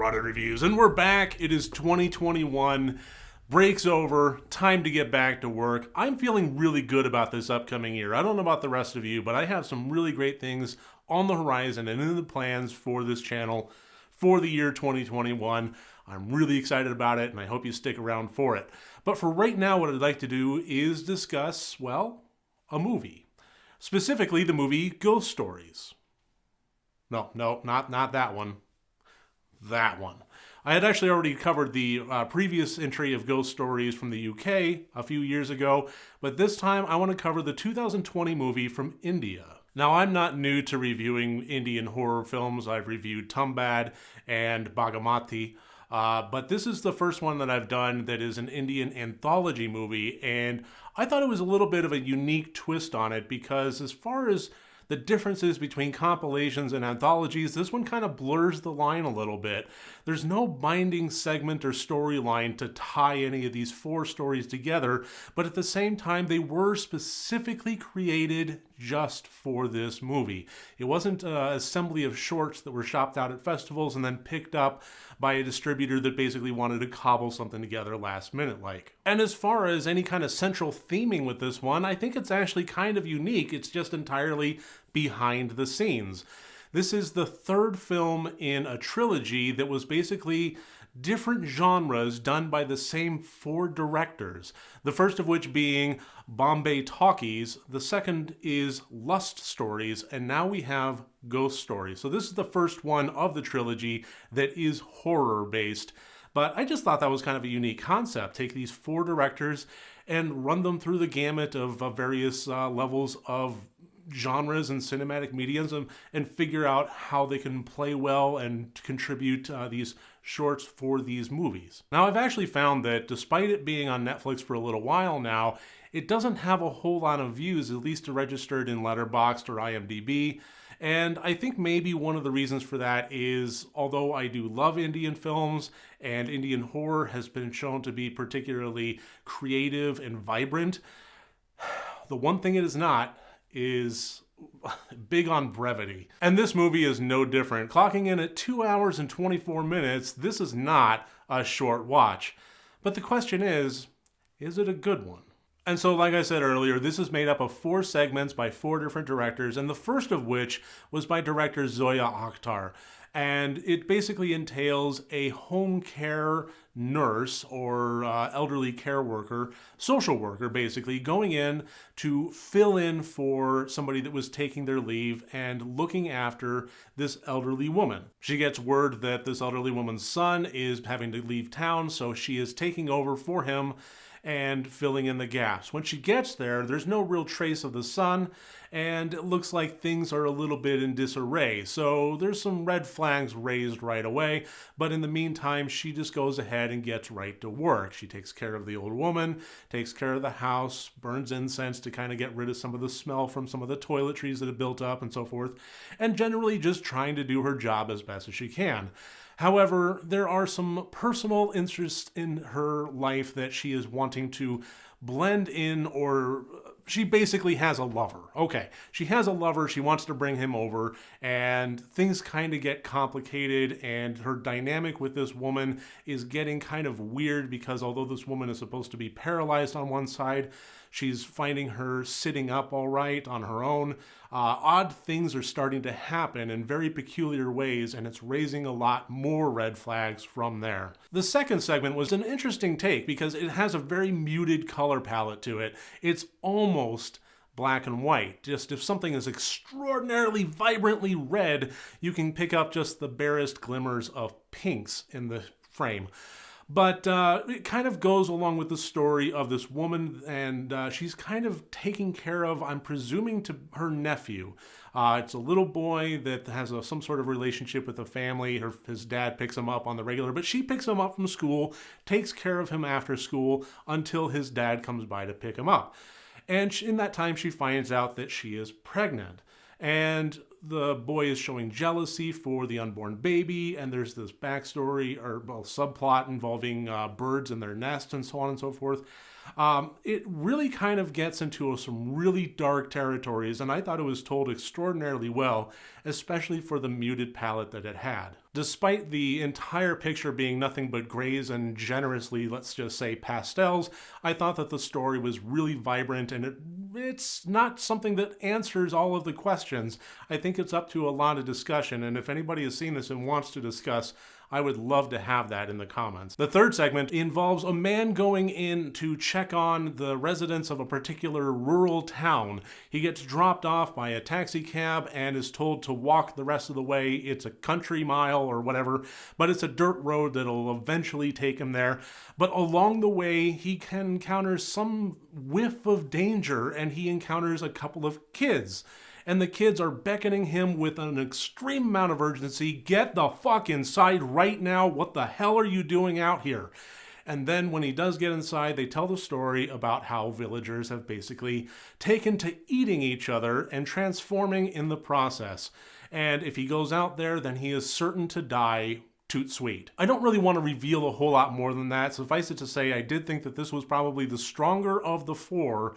Rotted Reviews, and we're back. It is 2021. Break's over. Time to get back to work. I'm feeling really good about this upcoming year. I don't know about the rest of you, but I have some really great things on the horizon and in the plans for this channel for the year 2021. I'm really excited about it, and I hope you stick around for it. But for right now, what I'd like to do is discuss, well, a movie. Specifically, the movie Ghost Stories. No, not that one. That one. I had actually already covered the previous entry of Ghost Stories from the UK a few years ago, but this time I want to cover the 2020 movie from India. Now, I'm not new to reviewing Indian horror films. I've reviewed Tumbad and Bagamati, but this is the first one that I've done that is an Indian anthology movie, and I thought it was a little bit of a unique twist on it because as far as the differences between compilations and anthologies, this one kind of blurs the line a little bit. There's no binding segment or storyline to tie any of these four stories together, but at the same time, they were specifically created just for this movie. It wasn't an assembly of shorts that were shopped out at festivals and then picked up by a distributor that basically wanted to cobble something together last minute like. And as far as any kind of central theming with this one, I think it's actually kind of unique. It's just entirely behind the scenes. This is the third film in a trilogy that was basically different genres done by the same four directors. The first of which being Bombay Talkies, the second is Lust Stories, and now we have Ghost Stories. So this is the first one of the trilogy that is horror-based. But I just thought that was kind of a unique concept. Take these four directors and run them through the gamut of various levels of genres and cinematic mediums and figure out how they can play well and contribute these shorts for these movies. Now, I've actually found that despite it being on Netflix for a little while now, it doesn't have a whole lot of views, at least registered in Letterboxd or IMDb. And I think maybe one of the reasons for that is, although I do love Indian films and Indian horror has been shown to be particularly creative and vibrant, the one thing it is not is big on brevity. And this movie is no different. Clocking in at 2 hours and 24 minutes, this is not a short watch. But the question is it a good one? And so, like I said earlier, this is made up of four segments by four different directors, and the first of which was by director Zoya Akhtar. And it basically entails a home care nurse or elderly care worker, social worker basically, going in to fill in for somebody that was taking their leave and looking after this elderly woman. She gets word that this elderly woman's son is having to leave town, so she is taking over for him and filling in the gaps. When she gets there, there's no real trace of the son, and it looks like things are a little bit in disarray. So there's some red flags raised right away, but in the meantime, she just goes ahead and gets right to work. She takes care of the old woman, takes care of the house, burns incense to kind of get rid of some of the smell from some of the toiletries that have built up and so forth, and generally just trying to do her job as best as she can. However, there are some personal interests in her life that she is wanting to blend in, or she basically has a lover. Okay, she has a lover, she wants to bring him over, and things kind of get complicated, and her dynamic with this woman is getting kind of weird because although this woman is supposed to be paralyzed on one side, she's finding her sitting up all right on her own. Odd things are starting to happen in very peculiar ways, and it's raising a lot more red flags from there. The second segment was an interesting take because it has a very muted color palette to it. It's almost black and white. Just if something is extraordinarily vibrantly red, you can pick up just the barest glimmers of pinks in the frame. But it kind of goes along with the story of this woman, and she's kind of taking care of, I'm presuming, to her nephew. It's a little boy that has some sort of relationship with the family. His dad picks him up on the regular, but she picks him up from school, takes care of him after school until his dad comes by to pick him up. And in that time, she finds out that she is pregnant. And the boy is showing jealousy for the unborn baby, and there's this backstory or subplot involving birds and their nests and so on and so forth. It really kind of gets into some really dark territories, and I thought it was told extraordinarily well, especially for the muted palette that it had. Despite the entire picture being nothing but grays and generously, let's just say, pastels, I thought that the story was really vibrant, and it's not something that answers all of the questions. I think it's up to a lot of discussion, and if anybody has seen this and wants to discuss, I would love to have that in the comments. The third segment involves a man going in to check on the residents of a particular rural town. He gets dropped off by a taxi cab and is told to walk the rest of the way. It's a country mile or whatever, but it's a dirt road that'll eventually take him there. But along the way, he can encounter some whiff of danger, and he encounters a couple of kids. And the kids are beckoning him with an extreme amount of urgency. Get the fuck inside right now. What the hell are you doing out here? And then when he does get inside, they tell the story about how villagers have basically taken to eating each other and transforming in the process. And if he goes out there, then he is certain to die toot sweet. I don't really want to reveal a whole lot more than that. Suffice it to say, I did think that this was probably the stronger of the four.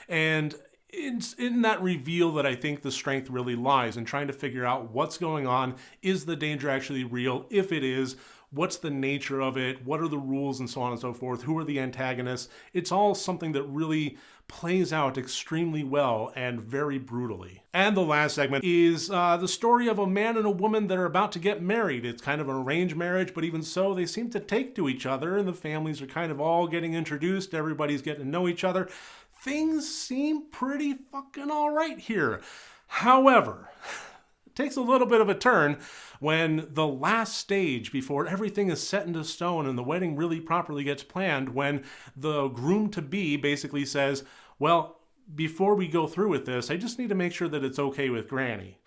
And it's in that reveal that I think the strength really lies, in trying to figure out what's going on. Is the danger actually real? If it is, what's the nature of it? What are the rules and so on and so forth? Who are the antagonists? It's all something that really plays out extremely well and very brutally. And the last segment is the story of a man and a woman that are about to get married. It's kind of an arranged marriage, but even so, they seem to take to each other, and the families are kind of all getting introduced. Everybody's getting to know each other. Things seem pretty fucking all right here. However, it takes a little bit of a turn when the last stage, before everything is set into stone and the wedding really properly gets planned, when the groom-to-be basically says, well, before we go through with this, I just need to make sure that it's okay with Granny.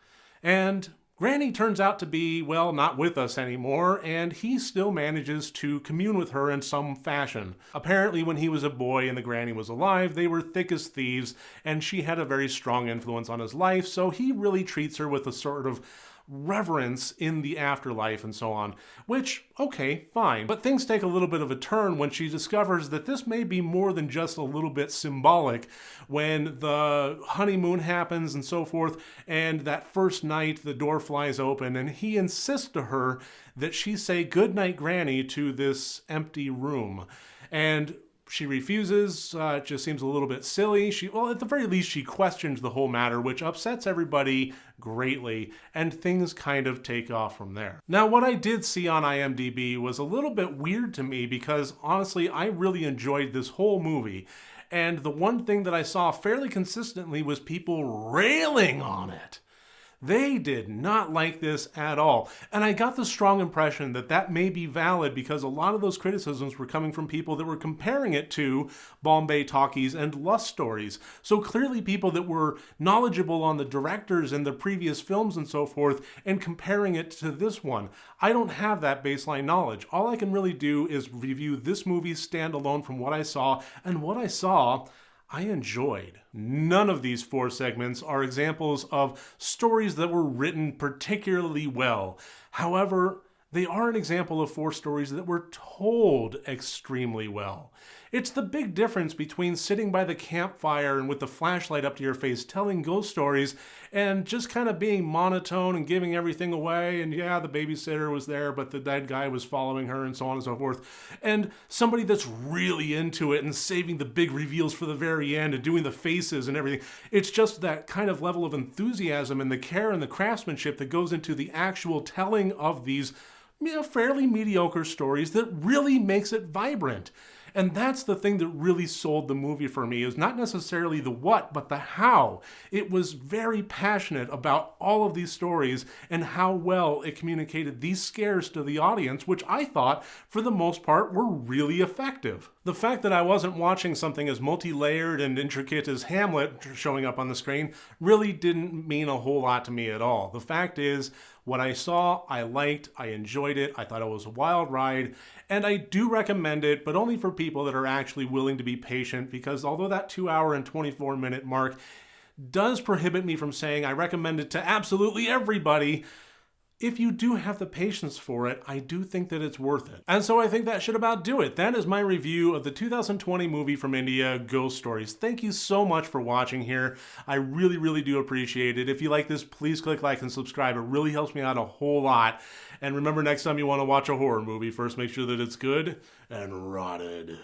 And Granny turns out to be, well, not with us anymore, and he still manages to commune with her in some fashion. Apparently, when he was a boy and the Granny was alive, they were thick as thieves, and she had a very strong influence on his life, so he really treats her with a sort of reverence in the afterlife and so on, which, okay, fine. But things take a little bit of a turn when she discovers that this may be more than just a little bit symbolic. When the honeymoon happens and so forth, and that first night the door flies open and he insists to her that she say "Good night, Granny" to this empty room. And she refuses. It just seems a little bit silly. At the very least, she questions the whole matter, which upsets everybody greatly, and things kind of take off from there. Now, what I did see on IMDb was a little bit weird to me because, honestly, I really enjoyed this whole movie. And the one thing that I saw fairly consistently was people railing on it. They did not like this at all. And I got the strong impression that that may be valid because a lot of those criticisms were coming from people that were comparing it to Bombay Talkies and Lust Stories. So clearly people that were knowledgeable on the directors and the previous films and so forth and comparing it to this one. I don't have that baseline knowledge. All I can really do is review this movie standalone from what I saw, and what I saw I enjoyed. None of these four segments are examples of stories that were written particularly well. However, they are an example of four stories that were told extremely well. It's the big difference between sitting by the campfire and with the flashlight up to your face telling ghost stories and just kind of being monotone and giving everything away. And yeah, the babysitter was there, but the dead guy was following her and so on and so forth. And somebody that's really into it and saving the big reveals for the very end and doing the faces and everything. It's just that kind of level of enthusiasm and the care and the craftsmanship that goes into the actual telling of these fairly mediocre stories that really makes it vibrant. And that's the thing that really sold the movie for me, is not necessarily the what, but the how. It was very passionate about all of these stories and how well it communicated these scares to the audience, which I thought, for the most part, were really effective. The fact that I wasn't watching something as multi-layered and intricate as Hamlet showing up on the screen really didn't mean a whole lot to me at all. The fact is, what I saw, I liked, I enjoyed it, I thought it was a wild ride, and I do recommend it, but only for people that are actually willing to be patient, because although that 2 hour and 24 minute mark does prohibit me from saying I recommend it to absolutely everybody. If you do have the patience for it, I do think that it's worth it. And so I think that should about do it. That is my review of the 2020 movie from India, Ghost Stories. Thank you so much for watching here. I really, really do appreciate it. If you like this, please click like and subscribe. It really helps me out a whole lot. And remember, next time you want to watch a horror movie, first make sure that it's good and rotted.